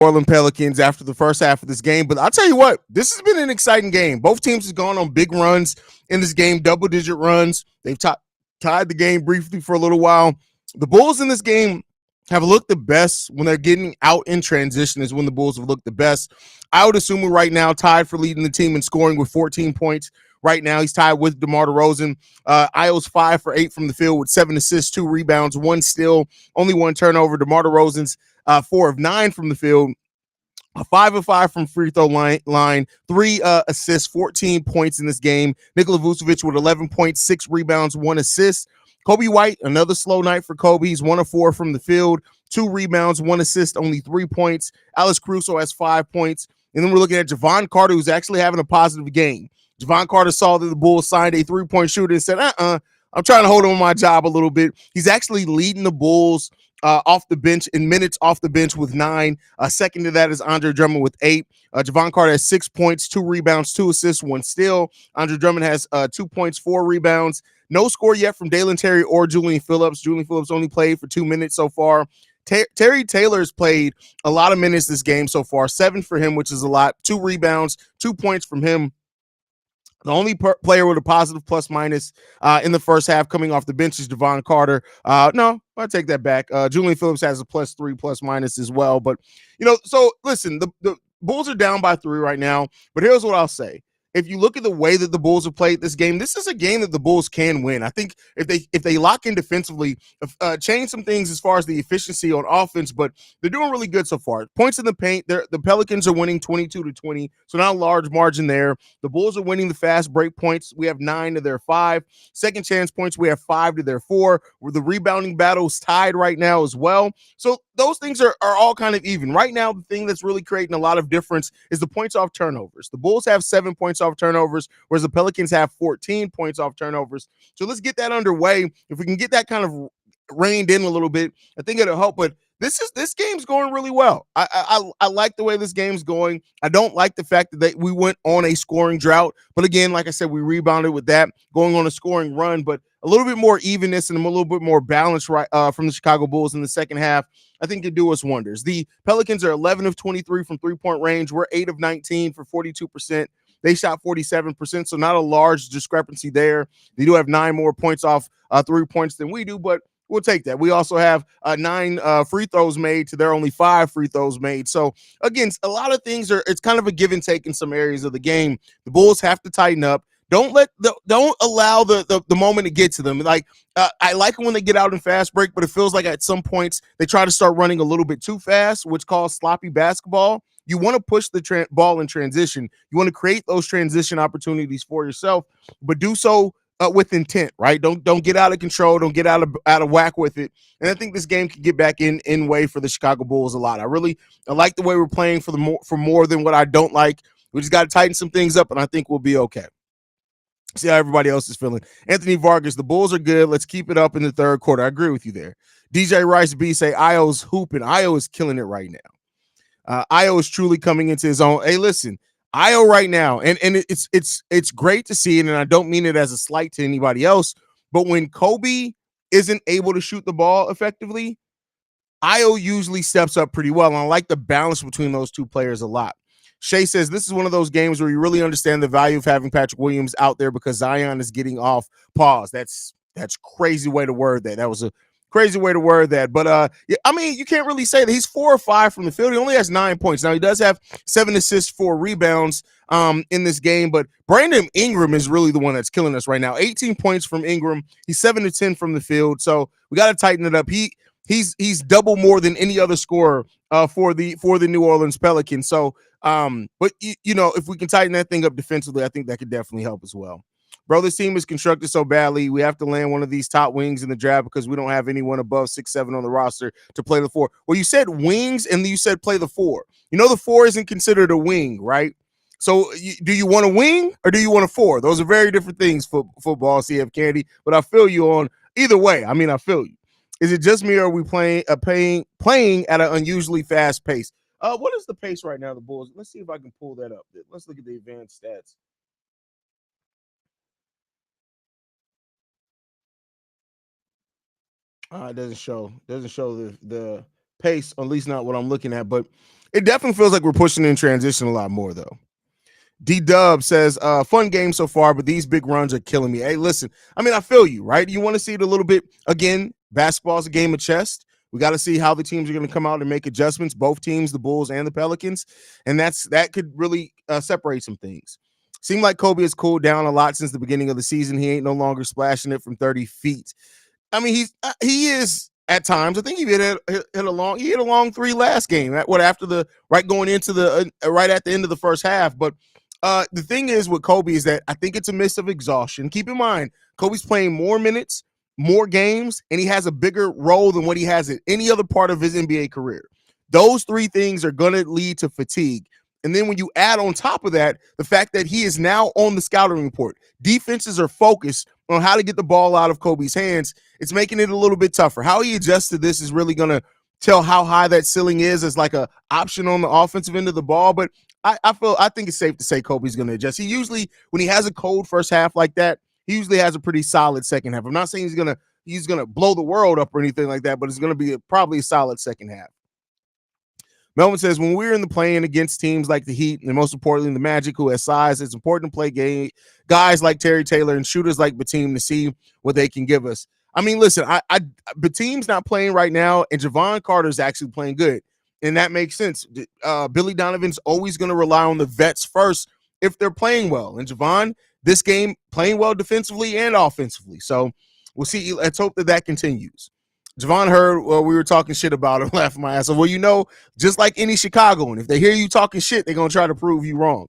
Orleans Pelicans after the first half of this game. But I'll tell you what, this has been an exciting game. Both teams have gone on big runs in this game, double-digit runs. They've tied the game briefly for a little while. The Bulls in this game have looked the best when they're getting out in transition is when the Bulls have looked the best. I would assume we're right now tied for leading the team in scoring with 14 points. Right now, he's tied with DeMar DeRozan. Io's 5 for 8 from the field with 7 assists, 2 rebounds, 1 steal, only 1 turnover. DeMar DeRozan's 4 of 9 from the field, 5 of 5 from free throw line, 3 assists, 14 points in this game. Nikola Vucevic with 11 points, 6 rebounds, 1 assist. Kobe White, another slow night for Kobe. He's 1 of 4 from the field, 2 rebounds, 1 assist, only 3 points. Alex Caruso has 5 points. And then we're looking at Javon Carter, who's actually having a positive game. Javon Carter saw that the Bulls signed a 3-point shooter and said, I'm trying to hold on my job a little bit. He's actually leading the Bulls off the bench in minutes off the bench with 9. Second to that is Andre Drummond with 8. Javon Carter has 6 points, 2 rebounds, 2 assists, 1 steal. Andre Drummond has 2 points, 4 rebounds. No score yet from Dalen Terry or Julian Phillips. Julian Phillips only played for 2 minutes so far. Terry Taylor's played a lot of minutes this game so far. 7 for him, which is a lot. 2 rebounds, 2 points from him. The only player with a positive plus minus in the first half coming off the bench is Javon Carter. No, I'll take that back. Julian Phillips has a +3 plus minus as well. But, so listen, the Bulls are down by 3 right now. But here's what I'll say. If you look at the way that the Bulls have played this game, this is a game that the Bulls can win. I think if they lock in defensively, change some things as far as the efficiency on offense, but they're doing really good so far. Points in the paint, the Pelicans are winning 22-20, so not a large margin there. The Bulls are winning the fast break points. We have 9 to their 5. Second chance points, we have 5 to their 4. Where the rebounding battle is tied right now as well. So those things are all kind of even. Right now, the thing that's really creating a lot of difference is the points off turnovers. The Bulls have 7 points off turnovers, whereas the Pelicans have 14 points off turnovers. So let's get that underway. If we can get that kind of reined in a little bit, I think it'll help. But this game's going really well. I like the way this game's going. I don't like the fact that we went on a scoring drought. But again, like I said, we rebounded with that, going on a scoring run. But a little bit more evenness and a little bit more balance from the Chicago Bulls in the second half, I think could do us wonders. The Pelicans are 11 of 23 from three-point range. We're 8 of 19 for 42%. They shot 47%, so not a large discrepancy there. They do have 9 more points off 3 points than we do, but we'll take that. We also have 9 free throws made to their only 5 free throws made. So, again, a lot of things it's kind of a give and take in some areas of the game. The Bulls have to tighten up. Don't allow the moment to get to them. Like I like it when they get out in fast break, but it feels like at some points they try to start running a little bit too fast, which calls sloppy basketball. You want to push the ball in transition. You want to create those transition opportunities for yourself, but do so with intent, right? Don't get out of control. Don't get out of whack with it. And I think this game can get back in way for the Chicago Bulls a lot. I like the way we're playing for more than what I don't like. We just got to tighten some things up, and I think we'll be okay. See how everybody else is feeling. Anthony Vargas, the Bulls are good. Let's keep it up in the third quarter. I agree with you there. DJ Rice B say Io's hooping. Io is killing it right now. Io is truly coming into his own. Hey, listen, Io right now, and it's great to see it, and I don't mean it as a slight to anybody else, but when Kobe isn't able to shoot the ball effectively, Io usually steps up pretty well, and I like the balance between those two players a lot. Shay says this is one of those games where you really understand the value of having Patrick Williams out there because Zion is getting off pause. That's crazy way to word that. That was a crazy way to word that. But yeah, I mean, you can't really say that he's 4 or 5 from the field. He only has 9 points. Now he does have 7 assists, 4 rebounds in this game. But Brandon Ingram is really the one that's killing us right now. 18 points from Ingram. He's 7 to 10 from the field. So we got to tighten it up. He's double more than any other scorer for the New Orleans Pelicans. So, but if we can tighten that thing up defensively, I think that could definitely help as well. Bro, this team is constructed so badly. We have to land one of these top wings in the draft because we don't have anyone above 6'7" on the roster to play the 4. Well, you said wings and you said play the 4. The 4 isn't considered a wing, right? So do you want a wing or do you want a 4? Those are very different things for football, CF Candy. But I feel you on either way. I mean, I feel you. Is it just me or are we playing at an unusually fast pace? What is the pace right now, the Bulls? Let's see if I can pull that up. Let's look at the advanced stats. It doesn't show the pace, at least not what I'm looking at. But It definitely feels like we're pushing in transition a lot more, though. D Dub says, fun game so far, but these big runs are killing me. Hey, listen, I mean, I feel you, right? You want to see it a little bit. Again, basketball's a game of chess. We got to see how the teams are going to come out and make adjustments, both teams, the Bulls and the Pelicans. And that could really separate some things. Seemed like Kobe has cooled down a lot since the beginning of the season. He ain't no longer splashing it from 30 feet. I mean, he is at times. I think he hit a long three last game. After the right going into the right at the end of the first half. But the thing is with Kobe is that I think it's a mix of exhaustion. Keep in mind, Kobe's playing more minutes, more games, and he has a bigger role than what he has in any other part of his NBA career. Those three things are going to lead to fatigue. And then when you add on top of that, the fact that he is now on the scouting report, defenses are focused on how to get the ball out of Kobe's hands. It's making it a little bit tougher. How he adjusts to this is really going to tell how high that ceiling is as like a option on the offensive end of the ball. But I think it's safe to say Kobe's going to adjust. He usually, when he has a cold first half like that, he usually has a pretty solid second half. I'm not saying he's gonna blow the world up or anything like that, but it's going to be probably a solid second half. Melvin says, when we're in the playing against teams like the Heat and most importantly the Magic, who has size, it's important to play guys like Terry Taylor and shooters like Batum to see what they can give us. I mean, listen, Batum's not playing right now, and Javon Carter's actually playing good, and that makes sense. Billy Donovan's always going to rely on the vets first if they're playing well, and Javon, this game, playing well defensively and offensively. So we'll see. Let's hope that continues. Javon heard we were talking shit about him, laughing my ass off. Well, just like any Chicagoan, if they hear you talking shit, they're going to try to prove you wrong.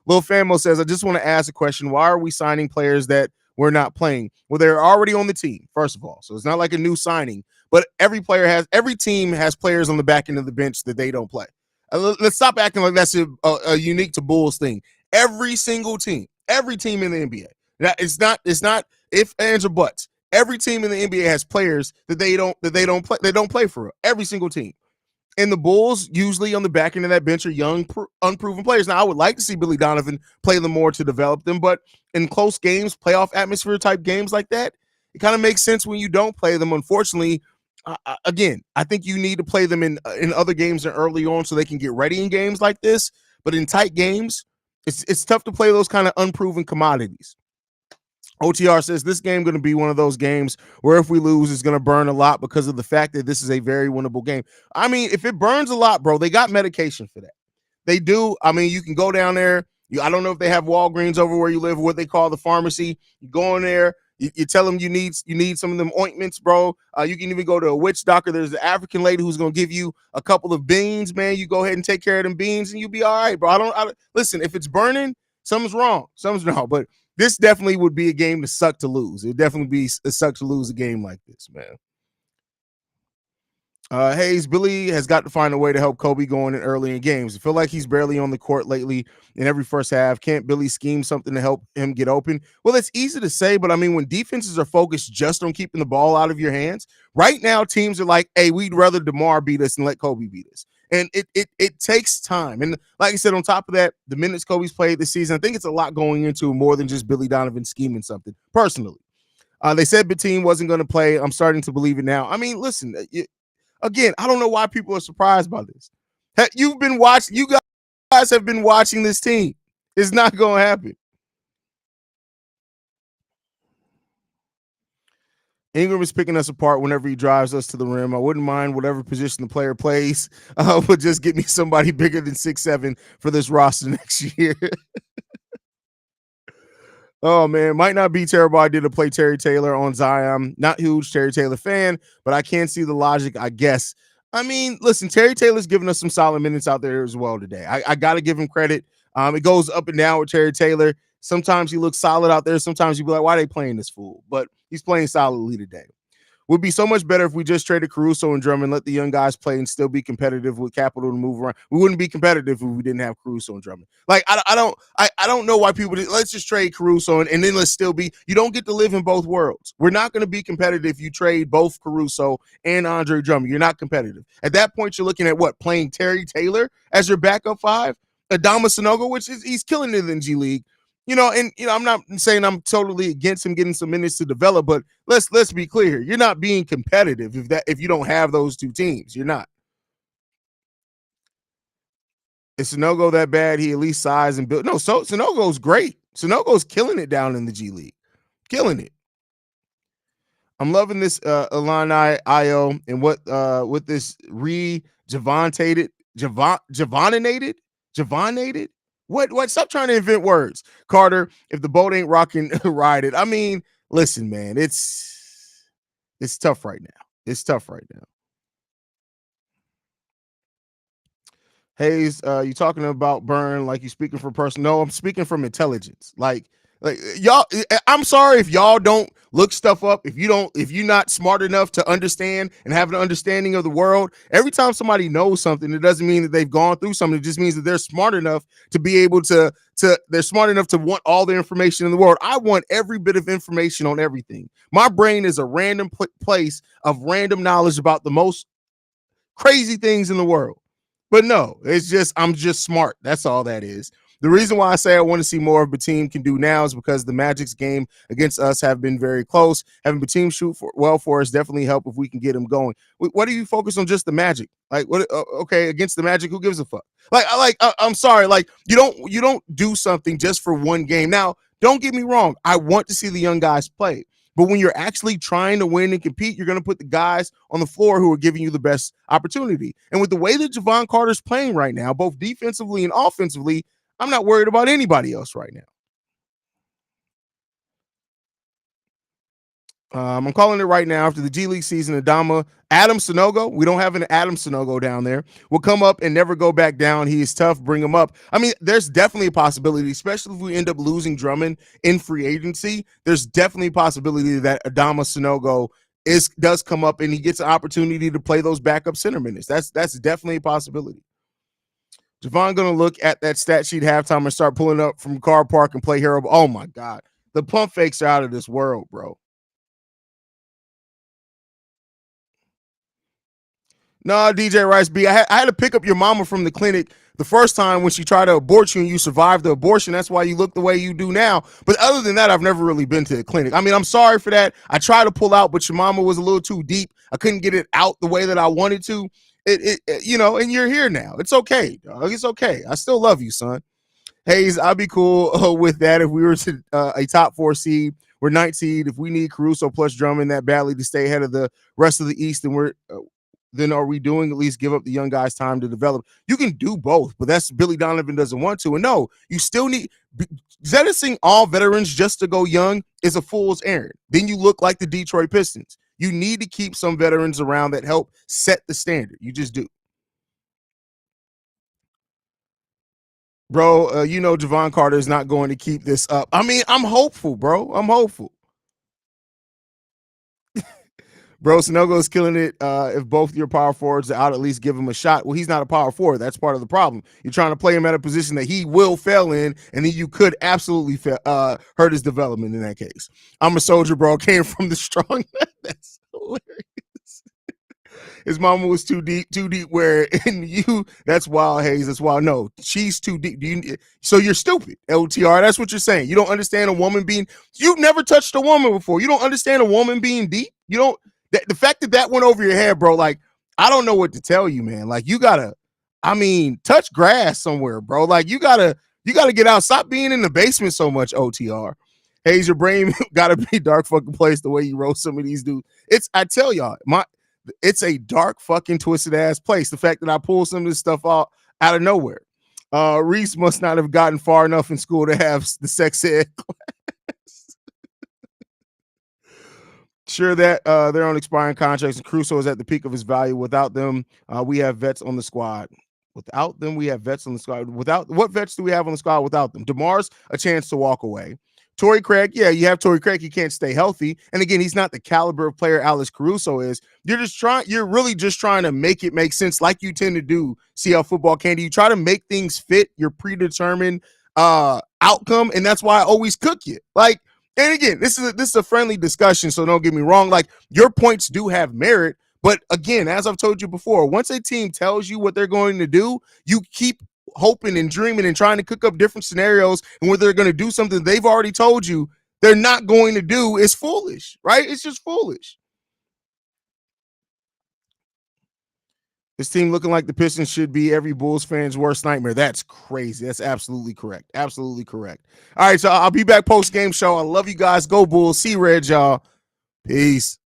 Lil Famo says, I just want to ask a question. Why are we signing players that we're not playing? Well, they're already on the team, first of all. So it's not like a new signing. But every team has players on the back end of the bench that they don't play. Let's stop acting like that's a unique to Bulls thing. Every single team, every team in the NBA. Now, it's not if, ands, or buts. Every team in the NBA has players that they don't play for. Every single team. And the Bulls usually on the back end of that bench are young, unproven players. Now, I would like to see Billy Donovan play them more to develop them, but in close games, playoff atmosphere type games like that, it kind of makes sense when you don't play them. Unfortunately, again, I think you need to play them in other games early on so they can get ready in games like this. But in tight games, it's tough to play those kind of unproven commodities. OTR says this game going to be one of those games where if we lose, it's going to burn a lot because of the fact that this is a very winnable game. I mean, if it burns a lot, bro, they got medication for that. They do. I mean, you can go down there. I don't know if they have Walgreens over where you live, what they call the pharmacy. You go in there. You tell them you need some of them ointments, bro. You can even go to a witch doctor. There's an African lady who's going to give you a couple of beans, man. You go ahead and take care of them beans and you'll be all right, bro. I don't listen, if it's burning, something's wrong. Something's wrong. But this definitely would be a game to suck to lose. It would definitely be a suck to lose a game like this, man. Haize, Billy has got to find a way to help Kobe going in early in games. I feel like he's barely on the court lately in every first half. Can't Billy scheme something to help him get open? Well, it's easy to say, but I mean, when defenses are focused just on keeping the ball out of your hands, right now teams are like, hey, we'd rather DeMar beat us than let Kobe beat us. And it takes time. And like I said, on top of that, the minutes Kobe's played this season, I think it's a lot going into more than just Billy Donovan scheming something, personally. They said Batum wasn't going to play. I'm starting to believe it now. I mean, listen, again, I don't know why people are surprised by this. You guys have been watching this team. It's not going to happen. Ingram is picking us apart whenever he drives us to the rim. I wouldn't mind whatever position the player plays, but just get me somebody bigger than 6'7" for this roster next year. Oh, man, might not be terrible idea to play Terry Taylor on Zion. Not huge Terry Taylor fan, but I can see the logic, I guess. I mean, listen, Terry Taylor's giving us some solid minutes out there as well today. I got to give him credit. It goes up and down with Terry Taylor. Sometimes he looks solid out there. Sometimes you be like, why are they playing this fool? But he's playing solidly today. Would be so much better if we just traded Caruso and Drummond, let the young guys play and still be competitive with capital to move around. We wouldn't be competitive if we didn't have Caruso and Drummond. Like, I don't know why people let's just trade Caruso and then let's still be. You don't get to live in both worlds. We're not going to be competitive if you trade both Caruso and Andre Drummond. You're not competitive. At that point, you're looking at what? Playing Terry Taylor as your backup five? Adama Sanogo, which is he's killing it in G League. I'm not saying I'm totally against him getting some minutes to develop, but let's be clear. You're not being competitive if you don't have those two teams. You're not. Is Sonogo that bad? He at least size and build. No, so Sonogo's great. Sonogo's killing it down in the G League. Killing it. I'm loving this Illini IO and what with this Javoninated Javonated. What? Stop trying to invent words, Carter. If the boat ain't rocking, ride it. I mean, listen, man, it's tough right now. It's tough right now. Haize, you talking about burn like you speaking from person? No, I'm speaking from intelligence. Like y'all, I'm sorry if y'all don't look stuff up. If you're not smart enough to understand and have an understanding of the world. Every time somebody knows something, it doesn't mean that they've gone through something. It just means that they're smart enough to be able to. They're smart enough to want all the information in the world. I want every bit of information on everything. My brain is a random place of random knowledge about the most crazy things in the world. But no, it's just I'm just smart. That's all that is. The reason why I say I want to see more of Batum can do now is because the Magic's game against us have been very close. Having Batum shoot well for us definitely help if we can get him going. What do you focus on? Just the Magic? Like what? Okay, against the Magic, who gives a fuck? I'm sorry. Like you don't do something just for one game. Now, don't get me wrong. I want to see the young guys play. But when you're actually trying to win and compete, you're going to put the guys on the floor who are giving you the best opportunity. And with the way that Javon Carter's playing right now, both defensively and offensively, I'm not worried about anybody else right now. I'm calling it right now. After the G League season, Adam Sonogo, we don't have an Adam Sonogo down there, will come up and never go back down. He is tough. Bring him up. I mean, there's definitely a possibility, especially if we end up losing Drummond in free agency. There's definitely a possibility that Adama Sonogo does come up and he gets an opportunity to play those backup center minutes. That's definitely a possibility. Javon gonna look at that stat sheet halftime and start pulling up from car park and play hero. Oh my god, the pump fakes are out of this world, bro. No, DJ Rice B. I had to pick up your mama from the clinic the first time when she tried to abort you and you survived the abortion. That's why you look the way you do now. But other than that, I've never really been to the clinic. I mean, I'm sorry for that. I tried to pull out, but your mama was a little too deep. I couldn't get it out the way that I wanted to. And you're here now. It's okay, dog. It's okay. I still love you, son. Haize, I'd be cool with that if we were to a top 4 seed. We're 9th seed. If we need Caruso plus Drummond that badly to stay ahead of the rest of the East, then are we doing at least give up the young guys time to develop? You can do both, but that's Billy Donovan doesn't want to. And no, you still need jettisoning all veterans just to go young is a fool's errand. Then you look like the Detroit Pistons. You need to keep some veterans around that help set the standard. You just do. Bro, Javon Carter is not going to keep this up. I mean, I'm hopeful, bro. I'm hopeful. Bro, Sanogo's killing it. If both your power forwards are out, at least give him a shot. Well, he's not a power forward. That's part of the problem. You're trying to play him at a position that he will fail in, and then you could absolutely hurt his development in that case. I'm a soldier, bro. Came from the strong. That's hilarious. His mama was too deep. Where in you, that's wild, Haize. That's wild. No, she's too deep. So you're stupid, LTR. That's what you're saying. You don't understand a woman being. You've never touched a woman before. You don't understand a woman being deep. You don't. The fact that went over your head, bro. Like I don't know what to tell you, man. Like you gotta. I mean, touch grass somewhere, bro. Like you gotta get out. Stop being in the basement so much, OTR. Haize, your brain gotta be dark fucking place the way you roast some of these dudes. I tell y'all, it's a dark fucking twisted ass place. The fact that I pulled some of this stuff out of nowhere. Reese must not have gotten far enough in school to have the sex ed class. Sure that they're on expiring contracts and Crusoe is at the peak of his value. Without them, we have vets on the squad. Without them, we have vets on the squad. Without what vets do we have on the squad without them? DeMar's a chance to walk away. Torrey Craig, yeah, you have Torrey Craig. He can't stay healthy. And again, he's not the caliber of player Alex Caruso is. You're really just trying to make it make sense like you tend to do, CL football candy. You try to make things fit your predetermined outcome. And that's why I always cook you. Like, and again, this is a friendly discussion. So don't get me wrong. Like your points do have merit. But again, as I've told you before, once a team tells you what they're going to do, you keep hoping and dreaming and trying to cook up different scenarios and where they're going to do something they've already told you they're not going to do is foolish, right? It's just foolish. This team looking like the Pistons should be every Bulls fan's worst nightmare. That's crazy. That's absolutely correct. Absolutely correct. All right, so I'll be back post game show. I love you guys. Go Bulls. See Red, y'all. Peace.